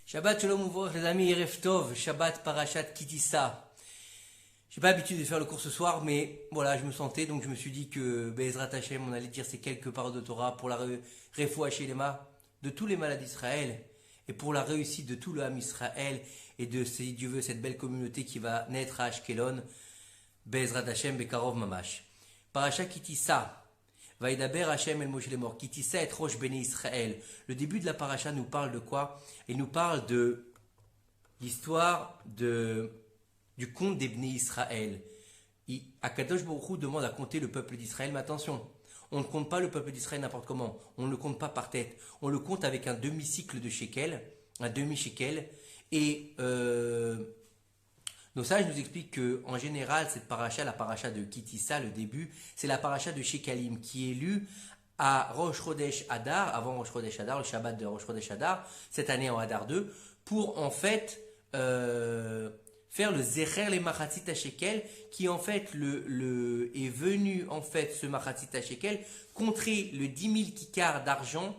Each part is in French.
Shabbat Shalom Uvrach, les amis, Erev Tov, Shabbat Parashat Kitissa. J'ai pas l'habitude de faire le cours ce soir, mais voilà, je me sentais, donc je me suis dit que Be'ezrat Hashem, on allait dire ces quelques paroles de Torah pour la Refoua Shelema de tous les malades d'Israël et pour la réussite de tout le Ham Israël et de, si Dieu veut, cette belle communauté qui va naître à Ashkelon, Be'ezrat Hashem, Bekarov Mamash. Parashat Kitissa. Vaïdaber Hashem el Moshe Lemor, Kitissa et Rosh Bene Israël. Le début de la paracha nous parle de quoi? Il nous parle de l'histoire du conte des Bnei Israël. Akadosh Baruch Hu demande à compter le peuple d'Israël, mais attention, on ne compte pas le peuple d'Israël n'importe comment, on ne le compte pas par tête, on le compte avec un demi-cycle de shekel, un demi-shekel, et nos sages nous expliquent qu'en général, cette paracha, la paracha de Kitissa, le début, c'est la paracha de Shekalim qui est lue à Rosh Chodesh Adar, avant Rosh Chodesh Adar, le Shabbat de Rosh Chodesh Adar, cette année en Adar 2, pour en fait faire le Zecher les Machatzit Shekel, qui en fait est venu en fait ce Machatzit Shekel contrer le 10 000 kikars d'argent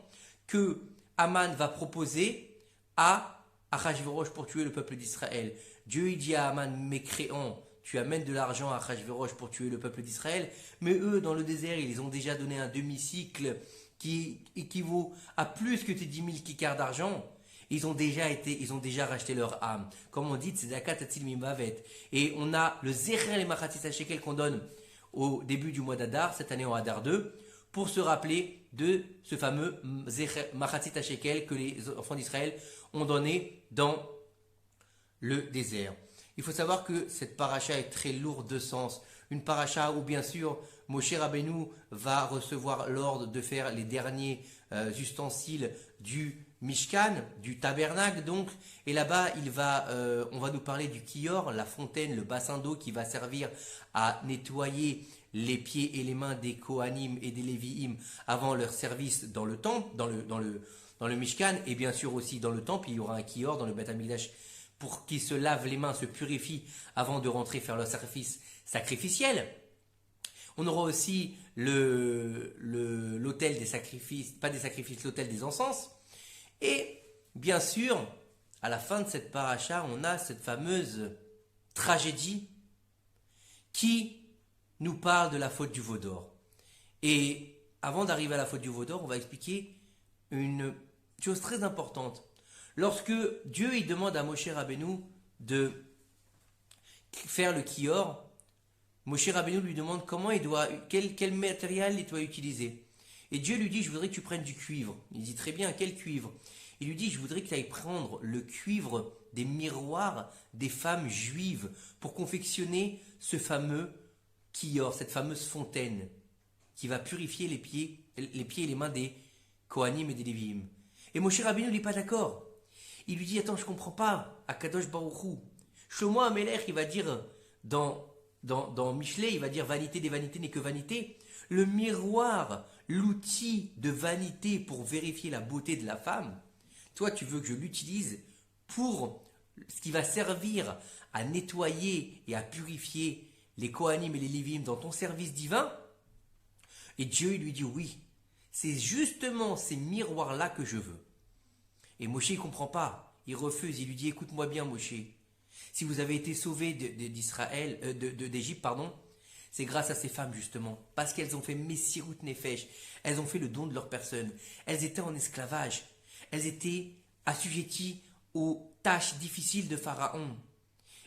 que Haman va proposer à Achashverosh pour tuer le peuple d'Israël. Dieu il dit à Haman, mécréant, tu amènes de l'argent à Achashverosh pour tuer le peuple d'Israël, mais eux, dans le désert, ils ont déjà donné un demi-cycle qui équivaut à plus que tes 10 000 kikars d'argent. Ils ont déjà racheté leur âme. Comme on dit, c'est Zakat Atzil Mimbavet. Et on a le Zecher les Machatzit Shekel qu'on donne au début du mois d'Adar, cette année en Adar 2, pour se rappeler de ce fameux Machatzit Shekel que les enfants d'Israël ont donné dans le désert. Il faut savoir que cette paracha est très lourde de sens. Une paracha où bien sûr Moshe Rabbeinu va recevoir l'ordre de faire les derniers ustensiles du Mishkan, du tabernacle donc, et là-bas on va nous parler du kior, la fontaine, le bassin d'eau qui va servir à nettoyer les pieds et les mains des Kohanim et des Lévi'im avant leur service dans le temple, dans le Mishkan, et bien sûr aussi dans le temple, il y aura un kior dans le Beth Amikdash pour qu'ils se lavent les mains, se purifient avant de rentrer faire leur service sacrificiel. On aura aussi l'autel des sacrifices, pas des sacrifices, l'autel des encens. Et bien sûr, à la fin de cette paracha, on a cette fameuse tragédie qui nous parle de la faute du veau d'or. Et avant d'arriver à la faute du veau d'or, on va expliquer une chose très importante. Lorsque Dieu il demande à Moshe Rabbeinu de faire le kior, Moshe Rabbeinu lui demande quel matériel il doit utiliser. Et Dieu lui dit, je voudrais que tu prennes du cuivre. Il dit, très bien, quel cuivre? Il lui dit, je voudrais que tu ailles prendre le cuivre des miroirs des femmes juives pour confectionner ce fameux kior, cette fameuse fontaine qui va purifier les pieds et les mains des Kohanim et des Lévi'im. Et Moshe Rabbeinu n'est pas d'accord. Il lui dit, attends, je ne comprends pas, Akadosh Baruch Hu. Shlomo HaMelech, il va dire dans Michelet, il va dire vanité des vanités n'est que vanité. Le miroir, l'outil de vanité pour vérifier la beauté de la femme, toi tu veux que je l'utilise pour ce qui va servir à nettoyer et à purifier les Kohanim et les Lévi'im dans ton service divin? Et Dieu il lui dit oui, c'est justement ces miroirs-là que je veux. Et Moshe il ne comprend pas, il refuse, il lui dit écoute-moi bien Moshe, si vous avez été sauvé d'Égypte, c'est grâce à ces femmes justement, parce qu'elles ont fait Messirut Nefesh, elles ont fait le don de leur personne, elles étaient en esclavage, elles étaient assujetties aux tâches difficiles de Pharaon.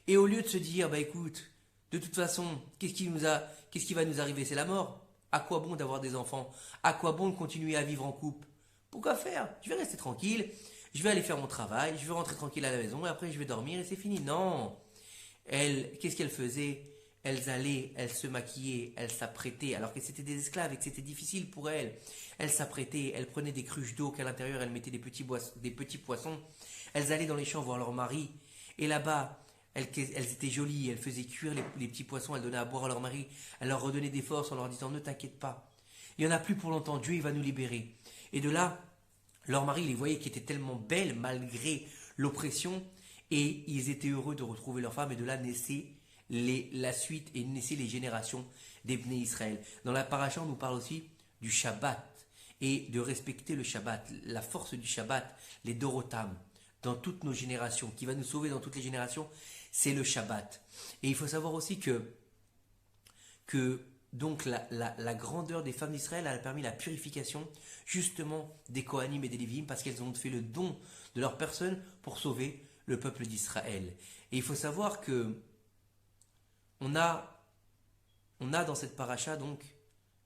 Et au lieu de se dire, écoute, de toute façon, qu'est-ce qui va nous arriver? C'est la mort. À quoi bon d'avoir des enfants? À quoi bon de continuer à vivre en couple? Pourquoi faire? Je vais rester tranquille, je vais aller faire mon travail, je vais rentrer tranquille à la maison et après je vais dormir et c'est fini. Non. Qu'est-ce qu'elles faisaient? Elles se maquillaient, elles s'apprêtaient, alors que c'était des esclaves et que c'était difficile pour elles. Elles s'apprêtaient, elles prenaient des cruches d'eau qu'à l'intérieur elles mettaient des petits poissons. Elles allaient dans les champs voir leur mari. Et là-bas, elles étaient jolies, elles faisaient cuire les petits poissons, elles donnaient à boire à leur mari. Elles leur redonnaient des forces en leur disant ne t'inquiète pas. Il n'y en a plus pour longtemps, Dieu il va nous libérer. Et de là, leur mari les voyait qui étaient tellement belles malgré l'oppression. Et ils étaient heureux de retrouver leur femme et de là naissait la suite et naissaient les générations des Bnei Israël. Dans la paracha, on nous parle aussi du Shabbat et de respecter le Shabbat, la force du Shabbat, les Dorotam. dans toutes nos générations, qui va nous sauver dans toutes les générations, c'est le Shabbat. Et il faut savoir aussi que donc la grandeur des femmes d'Israël a permis la purification justement des Kohanim et des Lévi'im parce qu'elles ont fait le don de leur personne pour sauver le peuple d'Israël. Et il faut savoir que on a dans cette paracha donc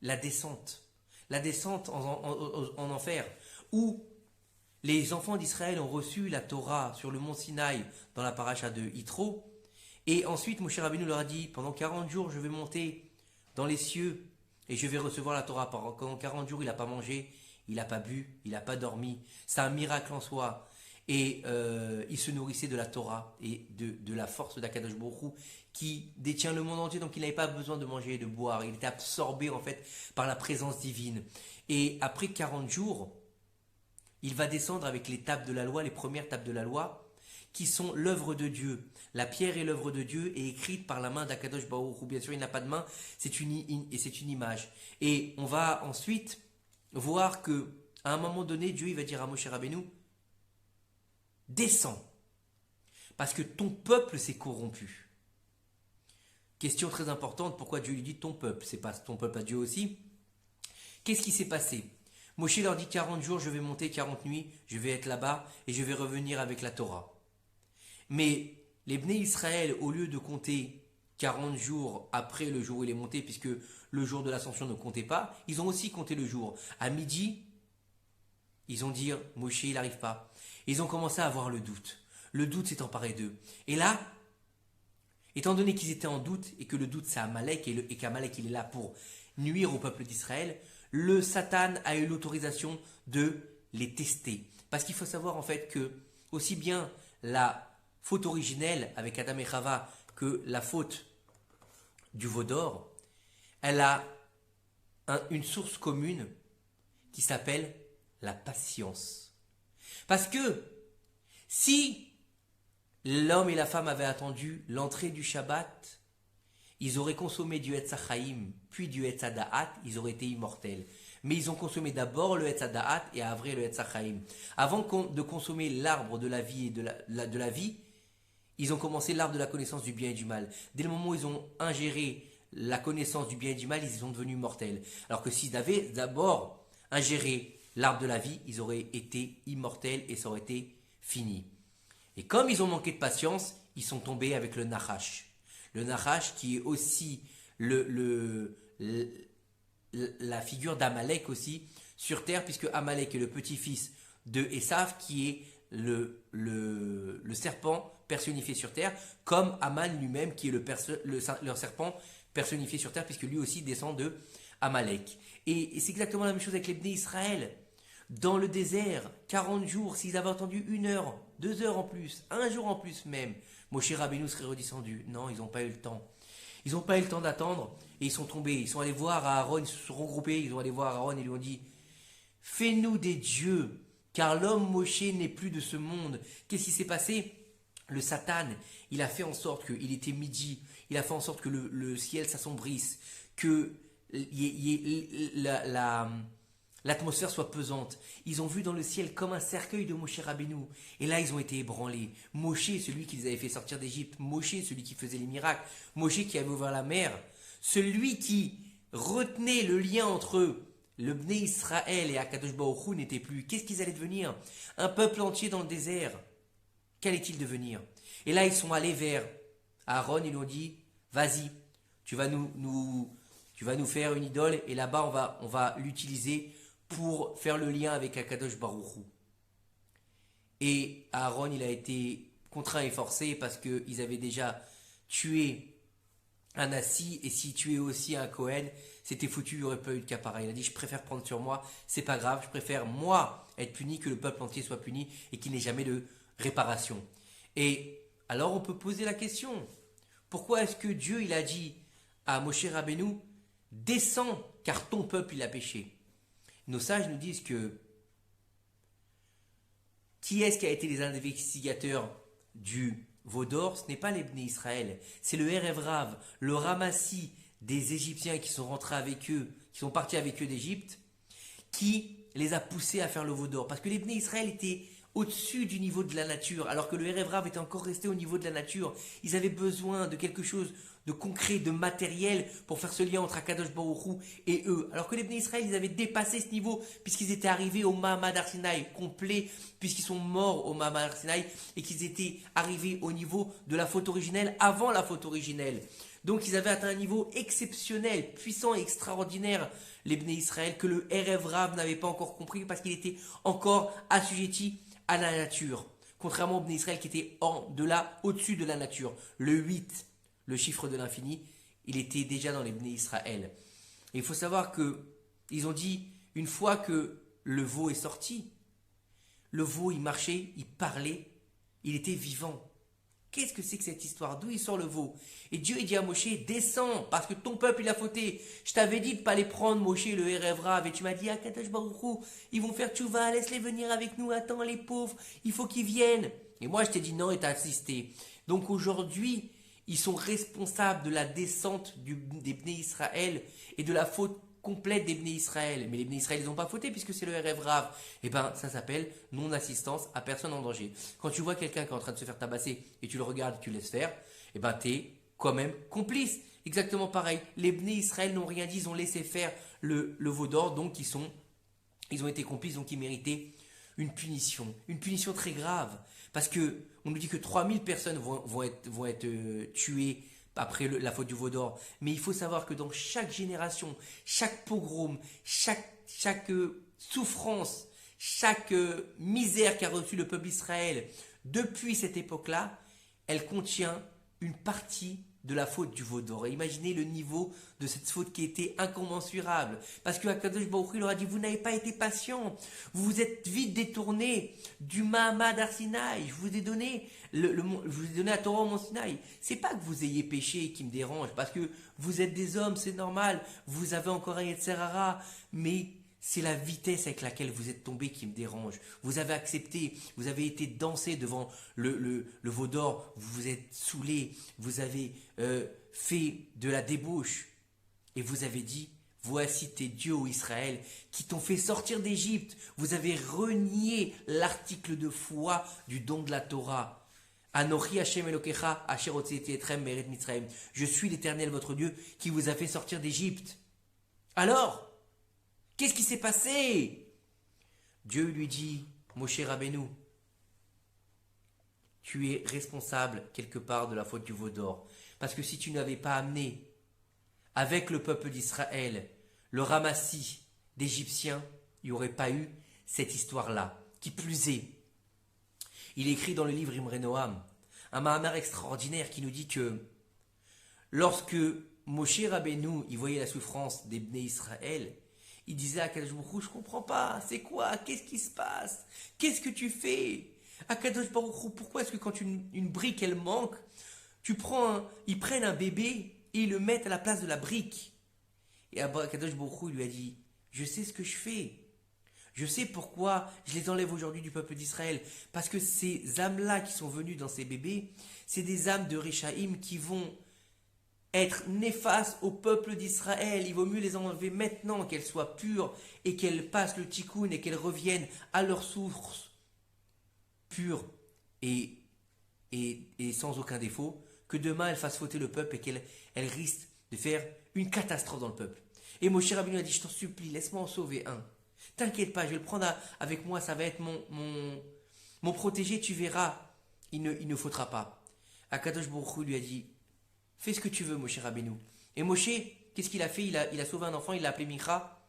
la descente en enfer, où les enfants d'Israël ont reçu la Torah sur le mont Sinaï dans la paracha de Yitro, et ensuite Moshe Rabbeinu leur a dit, pendant 40 jours je vais monter dans les cieux et je vais recevoir la Torah. Pendant 40 jours il n'a pas mangé, il n'a pas bu, il n'a pas dormi, c'est un miracle en soi. Et il se nourrissait de la Torah et de la force d'Akadosh Baruch Hu qui détient le monde entier, donc il n'avait pas besoin de manger et de boire, il était absorbé en fait par la présence divine. Et après 40 jours, il va descendre avec les tables de la loi, les premières tables de la loi, qui sont l'œuvre de Dieu. La pierre est l'œuvre de Dieu et écrite par la main d'Akadosh Baruch Hu. Bien sûr, il n'a pas de main, c'est une image. Et on va ensuite voir que à un moment donné, Dieu il va dire à Moshe Rabbeinu, descends, parce que ton peuple s'est corrompu. Question très importante, pourquoi Dieu lui dit ton peuple? C'est pas ton peuple à Dieu aussi. Qu'est-ce qui s'est passé? Moshe leur dit 40 jours, je vais monter 40 nuits, je vais être là-bas et je vais revenir avec la Torah. Mais les Bnei Israël, au lieu de compter 40 jours après le jour où il est monté, puisque le jour de l'ascension ne comptait pas, ils ont aussi compté le jour. À midi, ils ont dit Moshe il n'arrive pas. Ils ont commencé à avoir le doute. Le doute s'est emparé d'eux. Et là, étant donné qu'ils étaient en doute et que le doute c'est Amalek et qu'Amalek il est là pour nuire au peuple d'Israël, le Satan a eu l'autorisation de les tester. Parce qu'il faut savoir en fait que aussi bien la faute originelle avec Adam et Chava que la faute du veau d'or, elle a une source commune qui s'appelle la patience. Parce que si l'homme et la femme avaient attendu l'entrée du Shabbat, ils auraient consommé du Etz HaChaim, puis du Etz HaDa'at, ils auraient été immortels. Mais ils ont consommé d'abord le Etz HaDa'at et après le Etz HaChaim. Avant de consommer l'arbre de la vie et de la vie, ils ont commencé l'arbre de la connaissance du bien et du mal. Dès le moment où ils ont ingéré la connaissance du bien et du mal, ils sont devenus mortels. Alors que s'ils avaient d'abord ingéré l'arbre de la vie, ils auraient été immortels et ça aurait été fini. Et comme ils ont manqué de patience, ils sont tombés avec le Nachash. Le Nachash qui est aussi la figure d'Amalek aussi sur terre, puisque Amalek est le petit-fils de Esav qui est le serpent personnifié sur terre, comme Aman lui-même qui est leur serpent personnifié sur terre, puisque lui aussi descend de Amalek. Et c'est exactement la même chose avec les Bnei Israël. Dans le désert, 40 jours, s'ils avaient attendu 1 heure, 2 heures en plus, 1 jour en plus même, Moshe Rabbeinu serait redescendu. Non, ils n'ont pas eu le temps. Ils n'ont pas eu le temps d'attendre et ils sont tombés. Ils sont allés voir Aaron, ils se sont regroupés, ils sont allés voir Aaron et lui ont dit « Fais-nous des dieux, car l'homme Moshe n'est plus de ce monde. » Qu'est-ce qui s'est passé? Le Satan, il a fait en sorte qu'il était midi, il a fait en sorte que le ciel s'assombrisse, que l'atmosphère soit pesante. Ils ont vu dans le ciel comme un cercueil de Moshe Rabbeinu. Et là, ils ont été ébranlés. Moshe, celui qui les avait fait sortir d'Égypte. Moshe, celui qui faisait les miracles. Moshe qui avait ouvert la mer. Celui qui retenait le lien entre le Bnei Israël et Akadosh Baruch Hu n'était plus. Qu'est-ce qu'ils allaient devenir? Un peuple entier dans le désert. Qu'allait-il devenir? Et là, ils sont allés vers Aaron. Ils lui ont dit, vas-y, tu vas nous faire une idole. Et là-bas, on va l'utiliser pour faire le lien avec Akadosh Baruch Hu. Et Aaron, il a été contraint et forcé parce qu'ils avaient déjà tué un Assi, et s'il tuait aussi un Cohen, c'était foutu, il n'y aurait pas eu de cas pareil. Il a dit, je préfère prendre sur moi, c'est pas grave, je préfère moi être puni que le peuple entier soit puni et qu'il n'ait jamais de réparation. Et alors on peut poser la question, pourquoi est-ce que Dieu il a dit à Moshe Rabbeinu, descends car ton peuple il a péché? Nos sages nous disent que qui est-ce qui a été les investigateurs du veau d'or? Ce n'est pas les Bnei Israël, c'est le Erev Rav, le ramassis des Égyptiens qui sont rentrés avec eux, qui sont partis avec eux d'Égypte, qui les a poussés à faire le veau d'or. Parce que les Bnei Israël étaient au-dessus du niveau de la nature, alors que le Erev Rav était encore resté au niveau de la nature. Ils avaient besoin de quelque chose de concret, de matériel, pour faire ce lien entre Akadosh Baruch Hu et eux. Alors que les Bnei Israël, ils avaient dépassé ce niveau, puisqu'ils étaient arrivés au Mahamad Har Sinaï complet, puisqu'ils sont morts au Mahamad Har Sinaï, et qu'ils étaient arrivés au niveau de la faute originelle, avant la faute originelle. Donc ils avaient atteint un niveau exceptionnel, puissant et extraordinaire, les Bnei Israël, que le Erev Rav n'avait pas encore compris, parce qu'il était encore assujetti à la nature. Contrairement au Bnei Israël qui était en delà, au-dessus de la nature. Le 8, le chiffre de l'infini, il était déjà dans les Bnei Israël. Et il faut savoir que ils ont dit, une fois que le veau est sorti, le veau il marchait, il parlait, il était vivant. Qu'est-ce que c'est que cette histoire? D'où il sort le veau? Et Dieu il dit à Moshe, descends, parce que ton peuple il a fauté. Je t'avais dit de ne pas les prendre, Moshe, le Erev Rav, et tu m'as dit, ah Kadosh Baruch Hu, ils vont faire tchouva, laisse-les venir avec nous, attends les pauvres, il faut qu'ils viennent. Et moi je t'ai dit non et t'as assisté. Donc aujourd'hui, ils sont responsables de la descente des Bnei Israël et de la faute complète des Bnei Israël. Mais les Bnei Israël, ils n'ont pas fauté puisque c'est le Erev Rav. Et ben, ça s'appelle non-assistance à personne en danger. Quand tu vois quelqu'un qui est en train de se faire tabasser et tu le regardes et tu laisses faire, et ben, t'es quand même complice. Exactement pareil. Les Bnei Israël n'ont rien dit, ils ont laissé faire le veau d'or, donc ils ont été complices, donc ils méritaient une punition très grave. Parce que on nous dit que 3000 personnes vont être tuées après la faute du veau d'or. Mais il faut savoir que dans chaque génération, chaque pogrom, chaque souffrance, chaque misère qu'a reçu le peuple d'Israël depuis cette époque-là, elle contient une partie de la faute du veau d'or. Et imaginez le niveau de cette faute qui était incommensurable. Parce que Akadosh Baruch Hu leur a dit, vous n'avez pas été patient, vous vous êtes vite détourné du Mahamad Har Sinaï. Je vous ai donné je vous ai donné la Torah au Mont Sinaï. C'est pas que vous ayez péché qui me dérange, parce que vous êtes des hommes, c'est normal, vous avez encore un Yetzer Hara, mais c'est la vitesse avec laquelle vous êtes tombé qui me dérange. Vous avez accepté, vous avez été dansé devant le veau d'or, vous vous êtes saoulé, vous avez fait de la débauche. Et vous avez dit, voici tes dieux, ô Israël, qui t'ont fait sortir d'Égypte. Vous avez renié l'article de foi du don de la Torah. Anochi Hashem Elokecha, Asher Hotzieti Etrem Meret Mitzrayim. Je suis l'Éternel, votre Dieu, qui vous a fait sortir d'Égypte. Alors, qu'est-ce qui s'est passé? Dieu lui dit, Moshe Rabbeinu, tu es responsable quelque part de la faute du veau d'or. Parce que si tu n'avais pas amené avec le peuple d'Israël le ramassis d'Égyptiens, il n'y aurait pas eu cette histoire-là. Qui plus est, il écrit dans le livre Imre Noam, un Mahamar extraordinaire qui nous dit que lorsque Moshe Rabbeinu, il voyait la souffrance des Bnei Israël, il disait à Akadosh Baruch Hu, je comprends pas, c'est quoi? Qu'est-ce qui se passe? Qu'est-ce que tu fais? Akadosh Baruch Hu, pourquoi est-ce que quand une brique elle manque, ils prennent un bébé et ils le mettent à la place de la brique? Et Akadosh Baruch Hu lui a dit, je sais ce que je fais. Je sais pourquoi je les enlève aujourd'hui du peuple d'Israël. Parce que ces âmes-là qui sont venues dans ces bébés, c'est des âmes de Réchaïm qui vont être néfastes au peuple d'Israël. Il vaut mieux les enlever maintenant, qu'elles soient pures et qu'elles passent le tikkun et qu'elles reviennent à leur source pure et sans aucun défaut, que demain elles fassent fauter le peuple et qu'elles risquent de faire une catastrophe dans le peuple. Et Moshe Rabbeinu a dit, je t'en supplie, laisse-moi en sauver un. T'inquiète pas, je vais le prendre avec moi, ça va être mon protégé, tu verras, il ne faudra pas. Akadosh Baruch Hu lui a dit, fais ce que tu veux, Moshe Rabbeinu. Et Moshe, qu'est-ce qu'il a fait? Il a sauvé un enfant, il l'a appelé Mikra,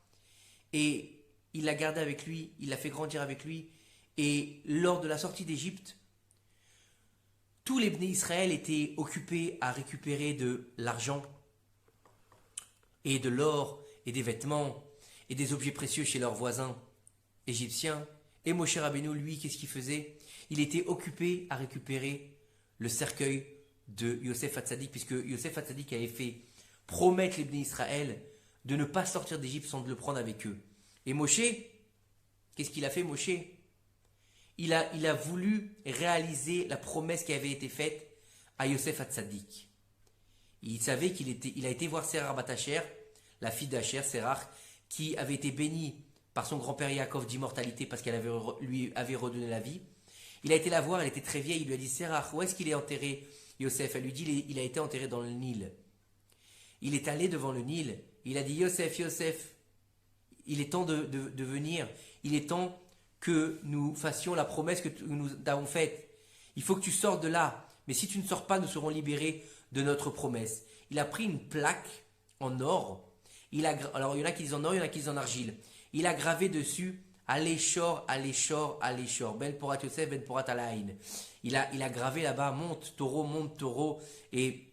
et il l'a gardé avec lui, il l'a fait grandir avec lui, et lors de la sortie d'Égypte, tous les Bnei Israël étaient occupés à récupérer de l'argent, et de l'or, et des vêtements, et des objets précieux chez leurs voisins égyptiens. Et Moshe Rabbeinu, lui, qu'est-ce qu'il faisait? Il était occupé à récupérer le cercueil de Yosef Hatzadik, puisque Yosef Hatzadik avait fait promettre les Bnei Israël de ne pas sortir d'Égypte sans de le prendre avec eux. Et Moshe, qu'est-ce qu'il a fait, Moshe? Il a voulu réaliser la promesse qui avait été faite à Yosef Hatzadik. Il savait il a été voir Sérar Batacher, la fille d'Acher, Sérar, qui avait été bénie par son grand-père Yaakov d'immortalité parce qu'elle lui avait redonné la vie. Il a été la voir, elle était très vieille, il lui a dit, Sérach, où est-ce qu'il est enterré, Yosef? Elle lui dit, il a été enterré dans le Nil. Il est allé devant le Nil, il a dit, Yosef, Yosef, il est temps de venir, il est temps que nous fassions la promesse que nous avons faite. Il faut que tu sortes de là, mais si tu ne sors pas, nous serons libérés de notre promesse. Il a pris une plaque en or, alors il y en a qui disent en or, il y en a qui disent en argile. Il a gravé dessus, Aléchor, Aléchor, Aléchor, Ben Porat Yosef, Ben Porat Alaïn. Il a gravé là-bas, monte taureau, et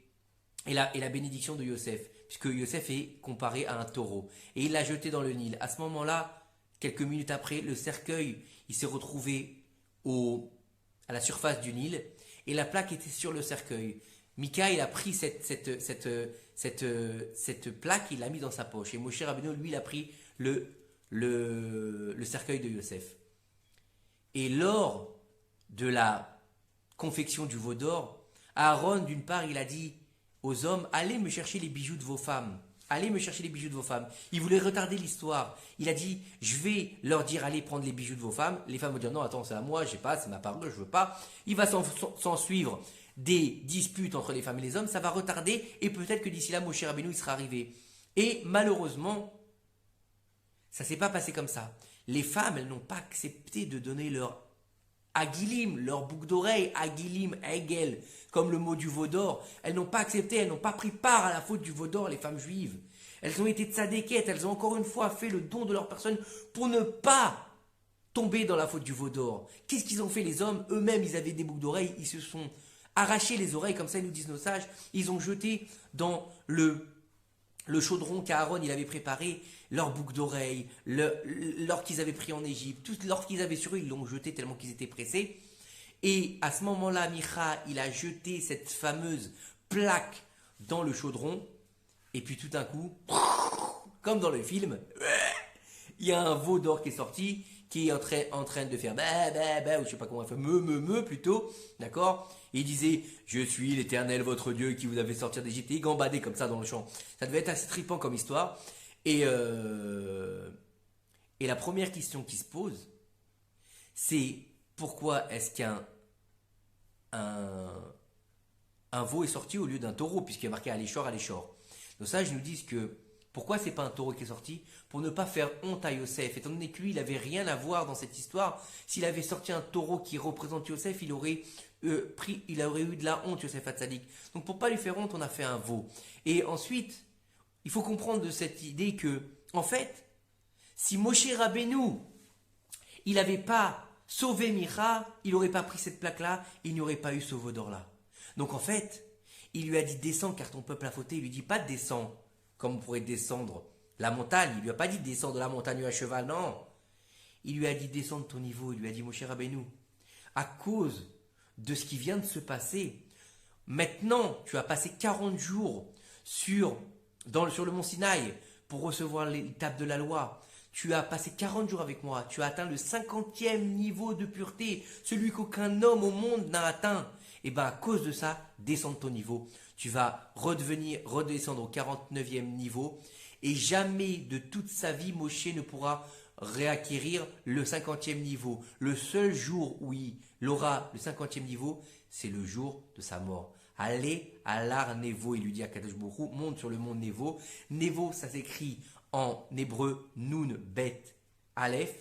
la bénédiction de Yosef, puisque Yosef est comparé à un taureau. Et il l'a jeté dans le Nil. À ce moment-là, quelques minutes après, le cercueil, il s'est retrouvé à la surface du Nil, et la plaque était sur le cercueil. Mika, il a pris cette plaque, il l'a mis dans sa poche. Et Moshe Rabbeinu, lui, il a pris le cercueil de Yosef. Et lors de la confection du veau d'or, Aaron, d'une part, il a dit aux hommes, allez me chercher les bijoux de vos femmes. Allez me chercher les bijoux de vos femmes. Il voulait retarder l'histoire. Il a dit, je vais leur dire, allez prendre les bijoux de vos femmes. Les femmes vont dire, non, attends, c'est à moi, j'ai pas, c'est ma parole, je veux pas. Il va s'en suivre des disputes entre les femmes et les hommes. Ça va retarder et peut-être que d'ici là, Moshe Rabbeinu, il sera arrivé. Et malheureusement, ça s'est pas passé comme ça. Les femmes, elles n'ont pas accepté de donner leur agilim, leur boucle d'oreille, agilim, egel, comme le mot du veau d'or. Elles n'ont pas accepté, elles n'ont pas pris part à la faute du veau d'or, les femmes juives. Elles ont été tzadékettes, elles ont encore une fois fait le don de leur personne pour ne pas tomber dans la faute du veau d'or. Qu'est-ce qu'ils ont fait les hommes? Eux-mêmes, ils avaient des boucles d'oreilles, ils se sont arrachés les oreilles, comme ça ils nous disent nos sages, ils ont jeté dans le chaudron qu'Aaron il avait préparé, leurs boucles d'oreilles, l'or qu'ils avaient pris en Égypte, tout l'or qu'ils avaient sur eux, ils l'ont jeté tellement qu'ils étaient pressés. Et à ce moment-là, Micha, il a jeté cette fameuse plaque dans le chaudron. Et puis tout d'un coup, comme dans le film, il y a un veau d'or qui est sorti, qui est en train de faire ou je sais pas comment, enfin me plutôt, d'accord? Et il disait, je suis l'Éternel votre Dieu qui vous avait sorti d'Égypte. Et il gambadait comme ça dans le champ. Ça devait être assez trippant comme histoire. Et la première question qui se pose, c'est pourquoi est-ce qu'un veau est sorti au lieu d'un taureau, puisqu'il y a marqué Aléchor, Aléchor. Donc ça, je nous dis que pourquoi c'est pas un taureau qui est sorti? Pour ne pas faire honte à Yosef. Étant donné que lui, il n'avait rien à voir dans cette histoire, s'il avait sorti un taureau qui représente Yosef, il aurait eu de la honte, Yosef Hatzadik. Donc pour pas lui faire honte, on a fait un veau. Et ensuite, il faut comprendre de cette idée que, en fait, si Moshe Rabbeinu, il n'avait pas sauvé Micha, il n'aurait pas pris cette plaque-là, il n'y aurait pas eu ce veau d'or-là. Donc en fait, il lui a dit descends car ton peuple a fauté. Il lui dit pas descends comme on pourrait descendre la montagne. Il lui a pas dit descends de la montagne à cheval, non. Il lui a dit descends de ton niveau. Il lui a dit Moshe Rabbeinu, à cause de ce qui vient de se passer, maintenant tu as passé 40 jours sur le mont Sinaï pour recevoir l'étape de la loi. Tu as passé 40 jours avec moi. Tu as atteint le 50e niveau de pureté, celui qu'aucun homme au monde n'a atteint. Et bien à cause de ça, descends de ton niveau. Tu vas redescendre au 49e niveau. Et jamais de toute sa vie, Moshe ne pourra réacquérir le 50e niveau. Le seul jour où il aura le 50e niveau, c'est le jour de sa mort. Allez à l'Ar Nevo, il lui dit à Kadosh Baruch Hu, monte sur le mont Nevo. Nevo, ça s'écrit en hébreu Nun Bet Aleph.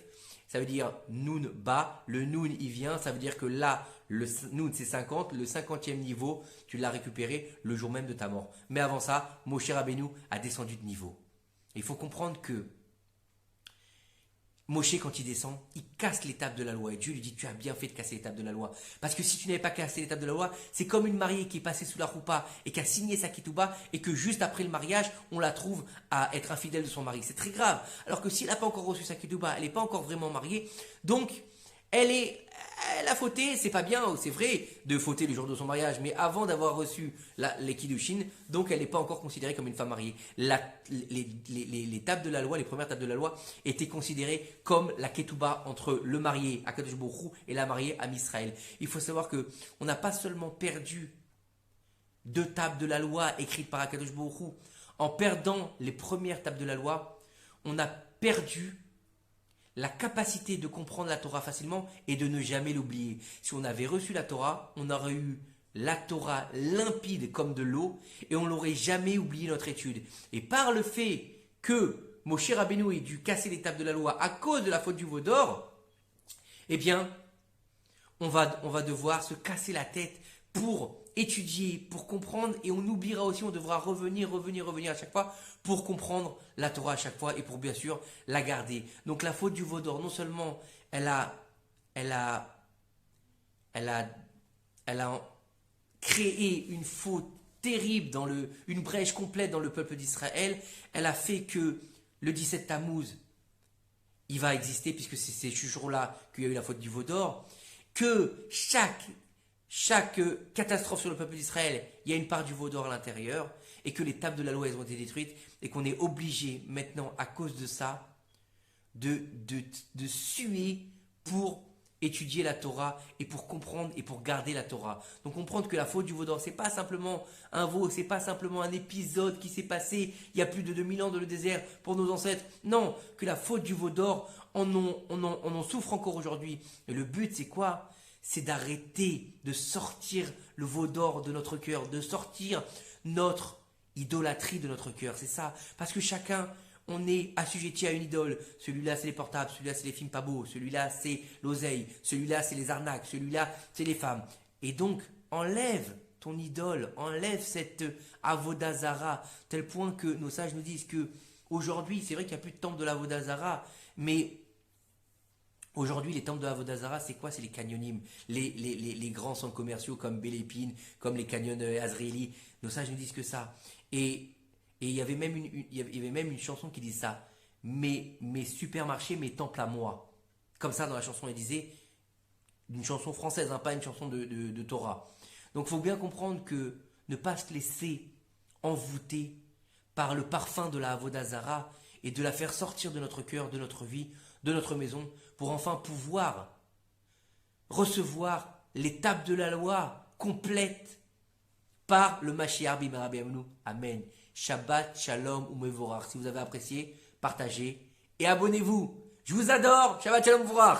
Ça veut dire Nun Ba. Le Nun, il vient. Ça veut dire que là, le Nun, c'est 50. Le 50e niveau, tu l'as récupéré le jour même de ta mort. Mais avant ça, Moshe Rabbeinu a descendu de niveau. Et il faut comprendre que Moshe, quand il descend, il casse l'étape de la loi. Et Dieu lui dit, tu as bien fait de casser l'étape de la loi. Parce que si tu n'avais pas cassé l'étape de la loi, c'est comme une mariée qui est passée sous la roupa et qui a signé sa ketouba et que juste après le mariage, on la trouve à être infidèle de son mari. C'est très grave. Alors que si elle n'a pas encore reçu sa ketouba, elle n'est pas encore vraiment mariée. Donc, elle a fauté, c'est pas bien, c'est vrai de fauter le jour de son mariage, mais avant d'avoir reçu les kiddushin, donc elle n'est pas encore considérée comme une femme mariée. Les tables de la loi, les premières tables de la loi, étaient considérées comme la ketouba entre le marié à Kadosh Baruch Hu et la mariée à Misraël. Il faut savoir que on n'a pas seulement perdu 2 tables de la loi écrites par Akadosh Baruch Hu. En perdant les premières tables de la loi, on a perdu la capacité de comprendre la Torah facilement et de ne jamais l'oublier. Si on avait reçu la Torah, on aurait eu la Torah limpide comme de l'eau et on n'aurait jamais oublié notre étude. Et par le fait que Moshe Rabbeinu ait dû casser les tables de la loi à cause de la faute du veau d'or, eh bien, on va devoir se casser la tête pour étudier, pour comprendre, et on oubliera aussi, on devra revenir à chaque fois pour comprendre la Torah à chaque fois et pour bien sûr la garder. Donc la faute du veau d'or, non seulement elle a créé une faute terrible, une brèche complète dans le peuple d'Israël, elle a fait que le 17 Tammuz, il va exister, puisque c'est ces jours-là qu'il y a eu la faute du veau d'or, que chaque catastrophe sur le peuple d'Israël, il y a une part du veau d'or à l'intérieur, et que les tables de la loi elles ont été détruites, et qu'on est obligé maintenant, à cause de ça, de suer pour étudier la Torah et pour comprendre et pour garder la Torah. Donc comprendre que la faute du veau d'or, c'est pas simplement un veau, c'est pas simplement un épisode qui s'est passé il y a plus de 2000 ans dans le désert pour nos ancêtres. Non, que la faute du veau d'or, on en souffre encore aujourd'hui. Et le but, c'est quoi? C'est d'arrêter de sortir le veau d'or de notre cœur, de sortir notre idolâtrie de notre cœur. C'est ça. Parce que chacun, on est assujetti à une idole. Celui-là, c'est les portables. Celui-là, c'est les films pas beaux. Celui-là, c'est l'oseille. Celui-là, c'est les arnaques. Celui-là, c'est les femmes. Et donc, enlève ton idole. Enlève cette avodazara. Tel point que nos sages nous disent que aujourd'hui, c'est vrai qu'il n'y a plus de temple de l'avodazara, mais aujourd'hui, les temples de l'avodazara, c'est quoi? C'est les canyonim. Les grands centres commerciaux comme Belle Épine, comme les canyons Azrieli. Nos sages nous disent que ça. Et il y avait même une chanson qui disait ça. Mes supermarchés, mes temples à moi. Comme ça, dans la chanson, elle disait, une chanson française, hein, pas une chanson de Torah. Donc, il faut bien comprendre que ne pas se laisser envoûter par le parfum de la Avodazara et de la faire sortir de notre cœur, de notre vie, de notre maison, pour enfin pouvoir recevoir l'étape de la loi complète par le Mashiach Bimara B'Yamnu. Amen. Shabbat, Shalom ou Mevorach. Si vous avez apprécié, partagez et abonnez-vous. Je vous adore. Shabbat, Shalom, Mevorach.